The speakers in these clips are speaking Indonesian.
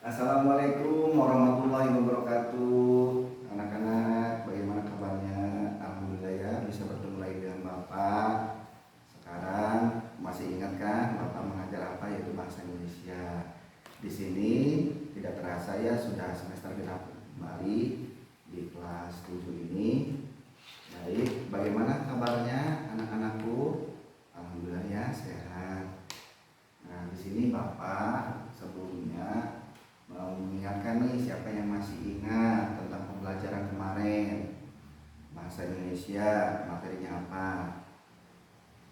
Assalamualaikum warahmatullahi wabarakatuh. Anak-anak, bagaimana kabarnya? Alhamdulillah ya, bisa bertemu lagi dengan Bapak. Sekarang masih ingat kan Bapak mengajar apa, yaitu bahasa Indonesia. Di sini tidak terasa ya sudah semester genap kembali di kelas 7 ini. Baik, bagaimana kabarnya anak-anakku? Alhamdulillah ya, sehat. Nah, di sini Bapak sebelumnya mau mengingatkan nih, siapa yang masih ingat tentang pembelajaran kemarin bahasa Indonesia, materinya apa?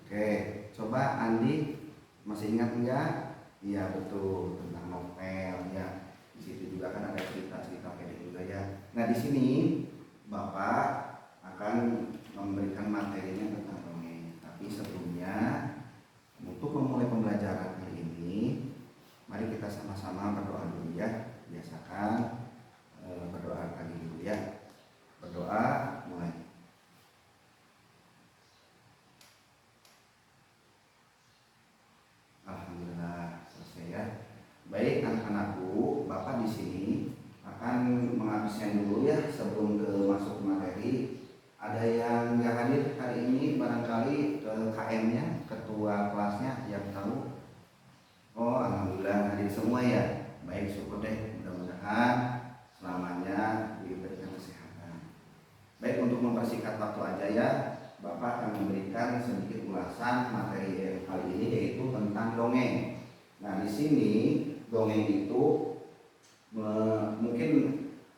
Oke, coba Andi masih ingat enggak? Iya betul, tentang novel ya. Di situ juga kan ada cerita-cerita pendek juga ya. Nah, di sini Bapak akan memberikan materinya tentang dongeng. Tapi sebelumnya, untuk memulai pembelajaran kali ini, mari kita sama-sama berdoa dulu ya. Biasakan berdoa pagi dulu ya. Berdoa, mulai. Alhamdulillah selesai ya. Baik anak-anakku, Bapak di sini akan mengabsen dulu ya sebelum masuk materi. Ada yang nggak hadir hari ini, barangkali KM-nya, ketua kelasnya yang tahu. Oh, alhamdulillah hadir semua ya. Baik, syukur deh. Mudah-mudahan selamanya diberikan kesehatan. Baik, untuk mempersingkat waktu aja ya, Bapak akan memberikan sedikit ulasan materi kali ini, yaitu tentang dongeng. Nah, di sini dongeng itu mungkin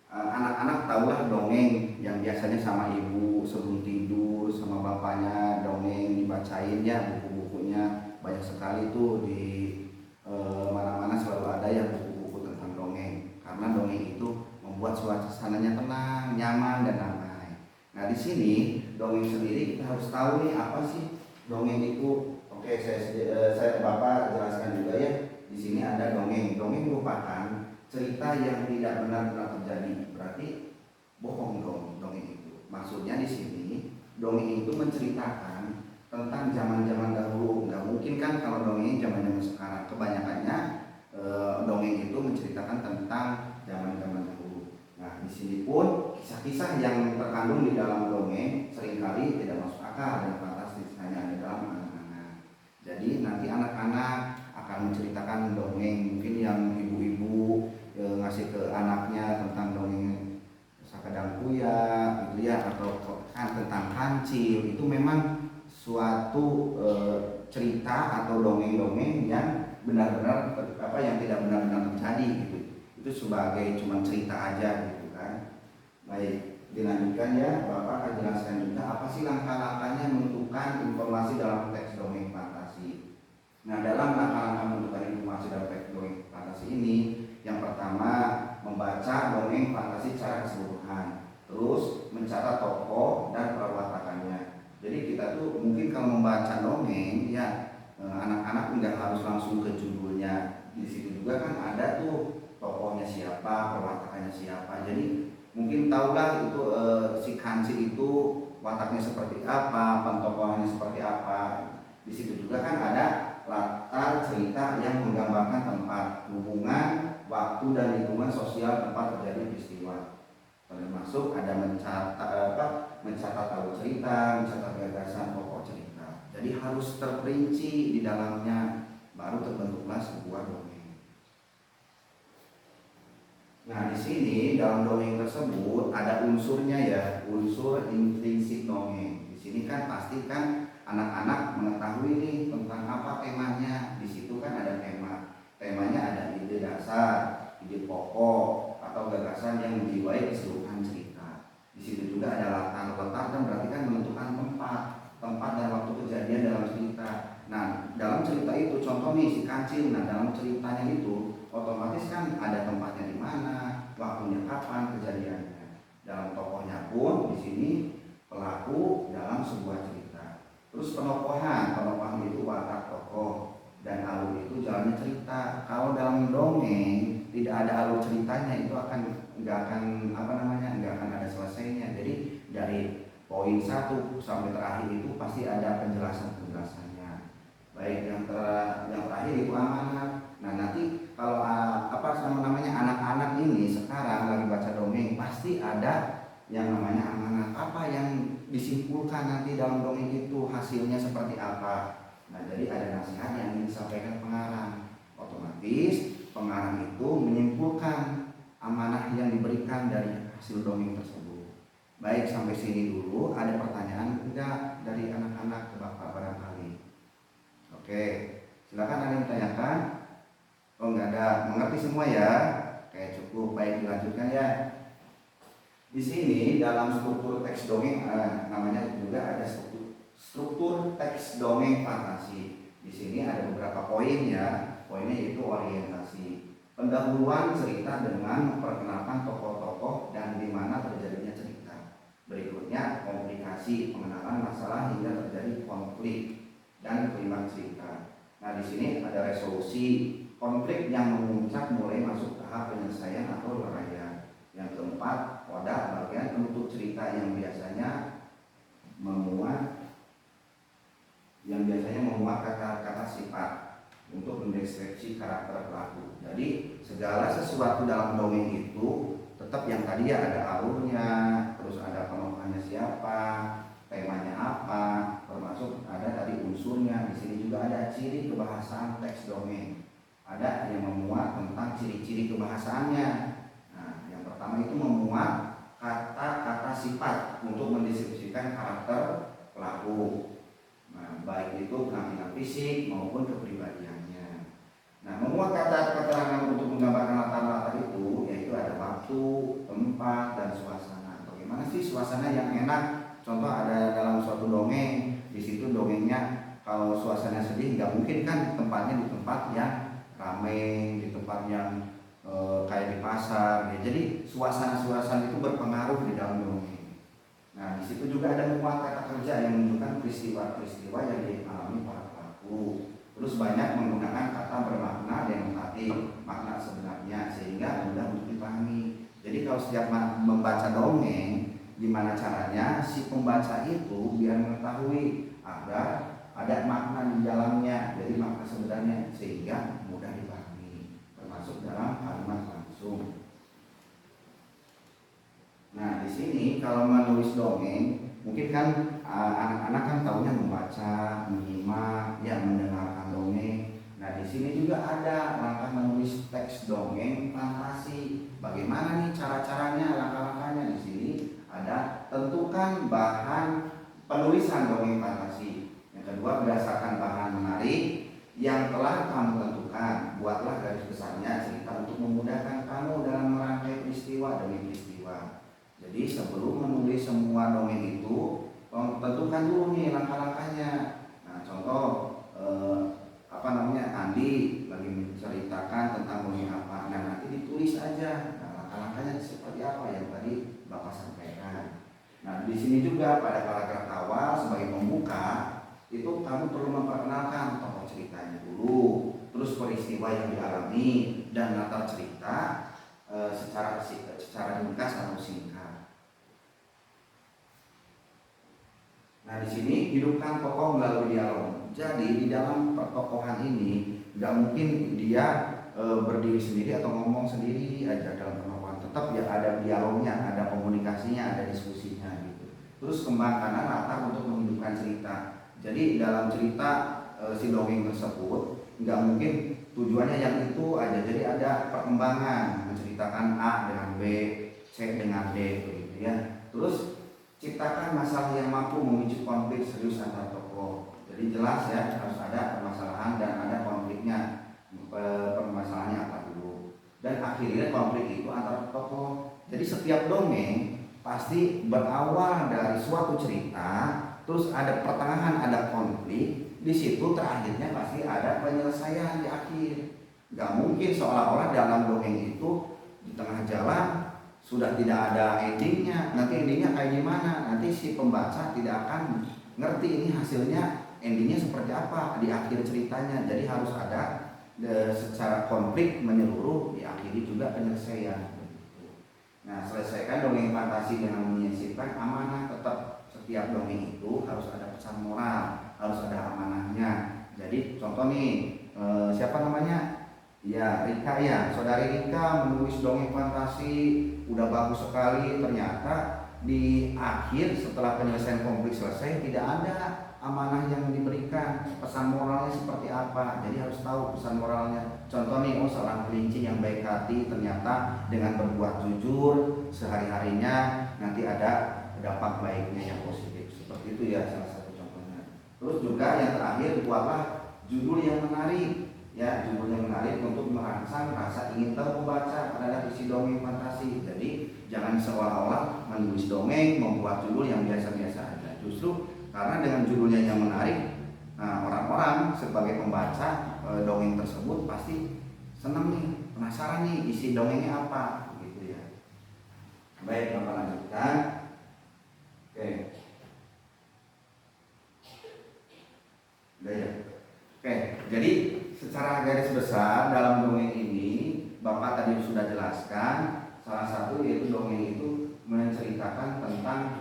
anak-anak tahulah dongeng yang biasanya sama ibu sebelum tidur, sama bapaknya dongeng dibacain ya, buku-bukunya banyak sekali tuh di mana-mana selalu ada ya buku-buku tentang dongeng, karena dongeng itu membuat suasananya tenang, nyaman dan damai. Nah, di sini dongeng sendiri kita harus tahu nih apa sih dongeng itu. Oke, saya Bapak jelaskan juga ya. Di sini ada dongeng. Dongeng merupakan cerita yang tidak benar-benar terjadi. Berarti bohong dong dongeng itu. Maksudnya di sini dongeng itu menceritakan tentang zaman-zaman dahulu. Nggak mungkin kan kalau dongeng zaman-zaman sekarang. Kebanyakannya dongeng itu menceritakan tentang zaman-zaman dahulu. Nah, di sini pun kisah-kisah yang terkandung di dalam dongeng seringkali tidak masuk akal dan fantastis, hanya ada dalam anak-anak. Jadi nanti anak-anak akan menceritakan dongeng mungkin yang ibu-ibu ngasih ke anaknya tentang dongeng Sakadang Kuya gitu ya, atau tentang kancil. Itu memang suatu cerita atau dongeng-dongeng yang benar-benar yang tidak benar-benar terjadi gitu. Itu sebagai cuma cerita aja gitu kan. Baik, dilanjutkan ya. Bapak akan jelaskan juga apa sih langkah-langkahnya menentukan informasi dalam teks dongeng fantasi. Nah, dalam langkah-langkah menentukan informasi dalam teks dongeng fantasi ini, yang pertama membaca dongeng fantasi secara keseluruhan, terus mencatat tokoh dan perwatakannya. Jadi kita tuh mungkin kalau membaca dongeng ya, anak-anak nggak harus langsung ke judulnya. Di situ juga kan ada tuh tokohnya siapa, perwatakannya siapa. Jadi mungkin tahulah itu si kancil itu wataknya seperti apa, pentokohannya seperti apa. Di situ juga kan ada latar cerita yang menggambarkan tempat, hubungan, waktu dan lingkungan sosial tempat terjadi peristiwa. Termasuk ada mencatat alur cerita, mencatat gagasan pokok cerita. Jadi harus terperinci di dalamnya, baru terbentuklah sebuah dongeng. Nah, di sini dalam dongeng tersebut ada unsurnya ya, unsur intrinsik dongeng. Di sini kan pasti kan anak-anak mengetahui nih tentang apa temanya. Di situ kan ada tema. Temanya ada ide dasar, ide pokok atau gagasan yang menjiwai keseluruhan cerita. Di situ juga ada latar. Latar kan berarti kan menentukan tempat dan waktu kejadian dalam cerita. Nah, dalam cerita itu contoh nih si kancil. Nah, dalam ceritanya itu otomatis kan ada tempatnya di mana, waktunya kapan, kejadiannya. Dalam tokohnya pun di sini pelaku dalam sebuah cerita. Terus penokohan itu watak tokoh, dan alur itu jalannya cerita. Kalau dalam dongeng tidak ada alur ceritanya, itu nggak akan ada selesainya. Jadi dari poin 1 sampai terakhir itu pasti ada penjelasannya. Baik, yang terakhir itu amanat. Nah, nanti kalau namanya anak-anak ini sekarang lagi baca dongeng, pasti ada yang namanya amanat, apa yang disimpulkan nanti dalam dongeng itu, hasilnya seperti apa. Nah, jadi ada nasihat yang ingin disampaikan pengarang. Otomatis pengarang itu menyimpulkan amanah yang diberikan dari hasil dongeng tersebut. Baik, sampai sini dulu. Ada pertanyaan enggak dari anak-anak ke Bapak barangkali? Oke, silakan ada yang ditanyakan. Oh, enggak ada, mengerti semua ya? Oke, cukup. Baik, dilanjutkan ya. Di sini dalam struktur teks dongeng namanya juga ada struktur teks dongeng fantasi. Di sini ada beberapa poin ya. Poinnya yaitu orientasi, pendahuluan cerita dengan memperkenalkan tokoh-tokoh dan di mana terjadinya cerita. Berikutnya komplikasi, pengenalan masalah hingga terjadi konflik dan klimaks cerita. Nah, di sini ada resolusi konflik yang memuncak mulai masuk tahap penyelesaian atau leraian. Yang keempat, wadah bagian penutup cerita yang biasanya memuat kata-kata sifat untuk mendeskripsi karakter pelaku. Jadi segala sesuatu dalam dongeng itu tetap yang tadi ya, ada alurnya, terus ada penokohannya siapa, temanya apa, termasuk ada tadi unsurnya. Di sini juga ada ciri kebahasaan teks dongeng. Ada yang memuat tentang ciri-ciri kebahasaannya. Nah, yang pertama itu memuat kata-kata sifat untuk mendeskripsikan karakter pelaku. Nah, baik itu penampilan fisik maupun kepribadiannya. Nah, memuat kata keterangan untuk menggambarkan latar-latar itu, yaitu ada waktu, tempat, dan suasana. Bagaimana sih suasana yang enak? Contoh ada dalam suatu dongeng, di situ dongengnya kalau suasana sedih nggak mungkin kan tempatnya di tempat yang ramai, di tempat yang kayak di pasar ya. Jadi suasana-suasana itu berpengaruh di dalam dongeng. Nah, di situ juga ada memuat kata kerja yang menunjukkan peristiwa-peristiwa yang dialami para pelaku. Terus banyak menggunakan kata bermakna denotatif, makna sebenarnya, sehingga mudah untuk dipahami. Jadi kalau setiap membaca dongeng, gimana caranya si pembaca itu biar mengetahui ada makna di dalamnya, jadi makna sebenarnya, sehingga mudah dipahami, termasuk dalam kalimat langsung. Nah, di sini kalau menulis dongeng, mungkin kan anak-anak kan tahunya membaca, menyimak, ya mendengarkan dongeng. Nah, di sini juga ada langkah menulis teks dongeng fantasi. Bagaimana nih cara-caranya, langkah-langkahnya? Di sini ada tentukan bahan penulisan dongeng fantasi. Yang kedua, berdasarkan bahan menarik yang telah kamu tentukan, buatlah garis besarnya cerita untuk memudahkan kamu dalam merangkai peristiwa demi peristiwa. Jadi sebelum menulis semua dongeng itu, tentukan dulu nih langkah-langkahnya. Nah, contoh Andi lagi menceritakan tentang dongeng apa, nah nanti ditulis aja. Nah, langkah-langkahnya seperti apa yang tadi Bapak sampaikan. Nah, di sini juga pada paragraf awal sebagai pembuka itu kamu perlu memperkenalkan tokoh ceritanya dulu, terus peristiwa yang dialami dan latar cerita secara ringkas atau singkat. Nah, di sini hidupkan tokoh melalui dialog. Jadi di dalam pertokohan ini nggak mungkin dia berdiri sendiri atau ngomong sendiri aja dalam pertokohan. Tetap ya ada dialognya, ada komunikasinya, ada diskusinya gitu. Terus kembangkan latar untuk menghidupkan cerita. Jadi dalam cerita si dongeng tersebut nggak mungkin tujuannya yang itu aja. Jadi ada perkembangan, menceritakan A dengan B, C dengan D begitu ya. Terus ciptakan masalah yang mampu memicu konflik serius antar tokoh. Jadi jelas ya, harus ada permasalahan dan ada konfliknya. Permasalahannya apa dulu. Dan akhirnya konflik itu antar tokoh. Jadi setiap dongeng pasti berawal dari suatu cerita, terus ada pertengahan, ada konflik, di situ terakhirnya pasti ada penyelesaian di akhir. Gak mungkin seolah-olah dalam dongeng itu di tengah jalan sudah tidak ada endingnya. Nanti endingnya kayak gimana? Nanti si pembaca tidak akan ngerti ini hasilnya, endingnya seperti apa di akhir ceritanya. Jadi harus ada secara konflik menyeluruh, diakhiri juga penyelesaian. Nah, selesaikan dongeng fantasi dengan menyisipkan amanah. Tetap setiap dongeng itu harus ada pesan moral, harus ada amanahnya. Jadi contoh nih, siapa namanya? Ya, Rika ya, saudari Rika menulis dongeng fantasi udah bagus sekali. Ternyata di akhir setelah penyelesaian konflik selesai tidak ada amanah yang diberikan, pesan moralnya seperti apa. Jadi harus tahu pesan moralnya. Contoh nih, oh seorang kelinci yang baik hati ternyata dengan berbuat jujur sehari-harinya nanti ada dampak baiknya yang positif. Seperti itu ya salah satu contohnya. Terus juga yang terakhir, buatlah judul yang menarik. Ya, judul yang menarik untuk merangsang rasa ingin tahu membaca pada isi dongeng fantasi. Jadi jangan seolah-olah menulis dongeng membuat judul yang biasa-biasa aja. Justru karena dengan judulnya yang menarik, nah, orang-orang sebagai pembaca dongeng tersebut pasti senang nih, penasaran nih isi dongengnya apa, gitu ya. Baik, Bapak lanjutkan. Oke, udah ya. Oke, jadi secara garis besar dalam dongeng ini Bapak tadi sudah jelaskan salah satu yaitu dongeng itu menceritakan tentang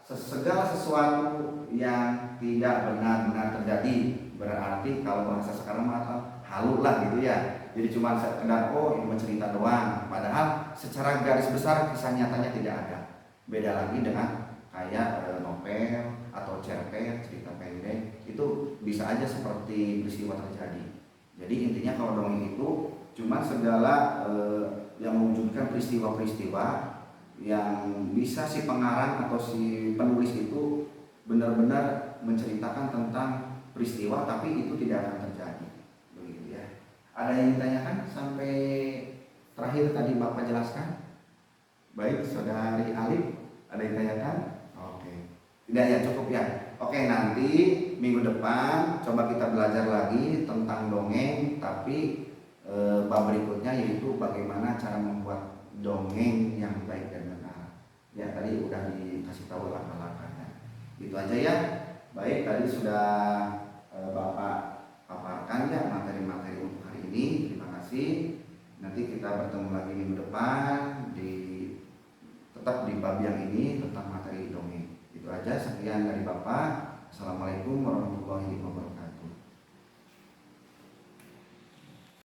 segala sesuatu yang tidak benar-benar terjadi. Berarti kalau bahasa sekarang mah halu lah gitu ya. Jadi cuma sekedar ini mencerita doang. Padahal secara garis besar kisah nyatanya tidak ada. Beda lagi dengan kayak novel atau cerpen, cerita pendek, itu bisa aja seperti peristiwa terjadi. Jadi intinya kalau dongeng itu cuma segala yang mewujudkan peristiwa-peristiwa yang bisa si pengarang atau si penulis itu benar-benar menceritakan tentang peristiwa tapi itu tidak akan terjadi. Begitu ya. Ada yang ditanyakan sampai terakhir tadi Bapak jelaskan? Baik, Saudari Alif, ada yang ditanyakan? Tidak ya, cukup ya. Oke, nanti minggu depan coba kita belajar lagi tentang dongeng, tapi bab berikutnya yaitu bagaimana cara membuat dongeng yang baik dan benar. Ya, tadi udah dikasih tahu langkah-langkahnya. Gitu aja ya. Baik, tadi sudah Bapak paparkan ya materi-materi untuk hari ini. Terima kasih. Nanti kita bertemu lagi minggu depan tetap di bab yang ini tentang materi dongeng. Itu aja, sekian dari Bapak. Assalamualaikum warahmatullahi wabarakatuh.